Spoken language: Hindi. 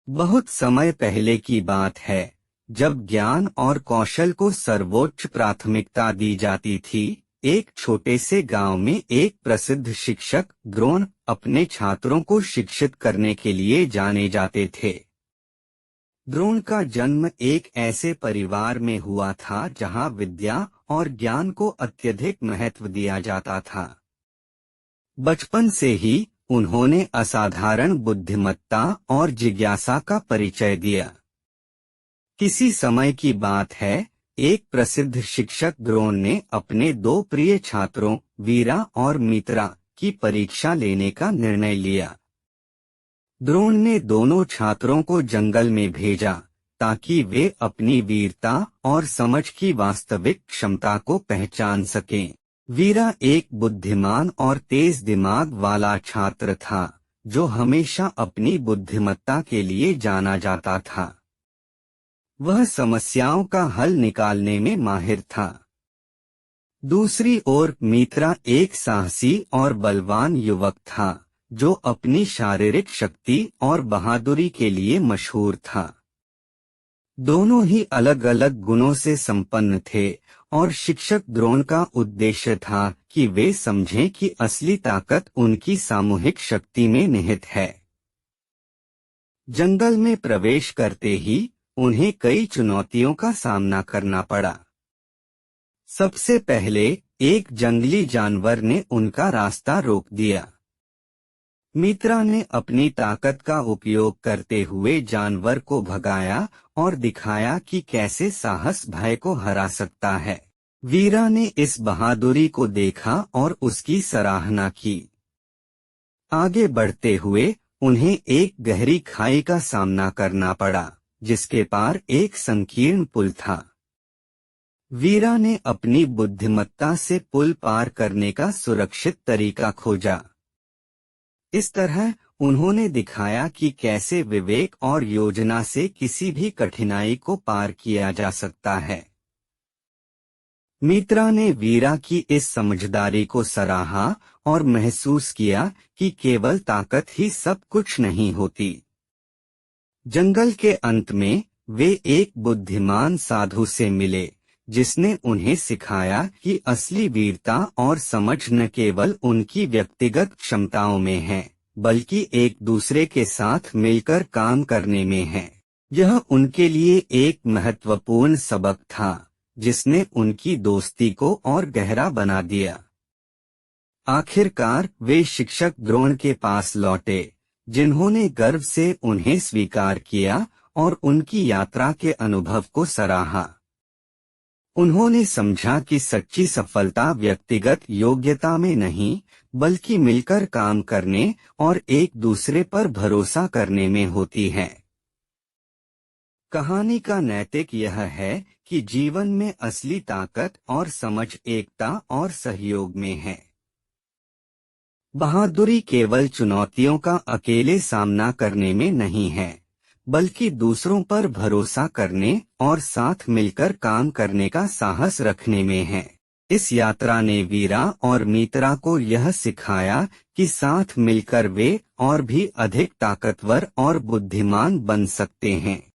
बहुत समय पहले की बात है, जब ज्ञान और कौशल को सर्वोच्च प्राथमिकता दी जाती थी। एक छोटे से गांव में एक प्रसिद्ध शिक्षक द्रोण अपने छात्रों को शिक्षित करने के लिए जाने जाते थे। द्रोण का जन्म एक ऐसे परिवार में हुआ था जहां विद्या और ज्ञान को अत्यधिक महत्व दिया जाता था। बचपन से ही उन्होंने असाधारण बुद्धिमत्ता और जिज्ञासा का परिचय दिया। किसी समय की बात है, एक प्रसिद्ध शिक्षक द्रोण ने अपने दो प्रिय छात्रों वीरा और मित्रा की परीक्षा लेने का निर्णय लिया। द्रोण ने दोनों छात्रों को जंगल में भेजा ताकि वे अपनी वीरता और समझ की वास्तविक क्षमता को पहचान सकें। वीरा एक बुद्धिमान और तेज दिमाग वाला छात्र था, जो हमेशा अपनी बुद्धिमत्ता के लिए जाना जाता था। वह समस्याओं का हल निकालने में माहिर था। दूसरी ओर मित्रा एक साहसी और बलवान युवक था, जो अपनी शारीरिक शक्ति और बहादुरी के लिए मशहूर था। दोनों ही अलग अलग गुणों से संपन्न थे और शिक्षक द्रोण का उद्देश्य था कि वे समझें कि असली ताकत उनकी सामूहिक शक्ति में निहित है। जंगल में प्रवेश करते ही उन्हें कई चुनौतियों का सामना करना पड़ा। सबसे पहले एक जंगली जानवर ने उनका रास्ता रोक दिया। मित्रा ने अपनी ताकत का उपयोग करते हुए जानवर को भगाया और दिखाया कि कैसे साहस भय को हरा सकता है। वीरा ने इस बहादुरी को देखा और उसकी सराहना की। आगे बढ़ते हुए उन्हें एक गहरी खाई का सामना करना पड़ा, जिसके पार एक संकीर्ण पुल था। वीरा ने अपनी बुद्धिमत्ता से पुल पार करने का सुरक्षित तरीका खोजा। इस तरह उन्होंने दिखाया कि कैसे विवेक और योजना से किसी भी कठिनाई को पार किया जा सकता है। मित्रा ने वीरा की इस समझदारी को सराहा और महसूस किया कि केवल ताकत ही सब कुछ नहीं होती। जंगल के अंत में वे एक बुद्धिमान साधु से मिले, जिसने उन्हें सिखाया कि असली वीरता और समझ न केवल उनकी व्यक्तिगत क्षमताओं में है, बल्कि एक दूसरे के साथ मिलकर काम करने में है। यह उनके लिए एक महत्वपूर्ण सबक था, जिसने उनकी दोस्ती को और गहरा बना दिया। आखिरकार वे शिक्षक द्रोण के पास लौटे, जिन्होंने गर्व से उन्हें स्वीकार किया और उनकी यात्रा के अनुभव को सराहा। उन्होंने समझा कि सच्ची सफलता व्यक्तिगत योग्यता में नहीं, बल्कि मिलकर काम करने और एक दूसरे पर भरोसा करने में होती है। कहानी का नैतिक यह है कि जीवन में असली ताकत और समझ एकता और सहयोग में है। बहादुरी केवल चुनौतियों का अकेले सामना करने में नहीं है, बल्कि दूसरों पर भरोसा करने और साथ मिलकर काम करने का साहस रखने में है। इस यात्रा ने वीरा और मित्रा को यह सिखाया कि साथ मिलकर वे और भी अधिक ताकतवर और बुद्धिमान बन सकते हैं।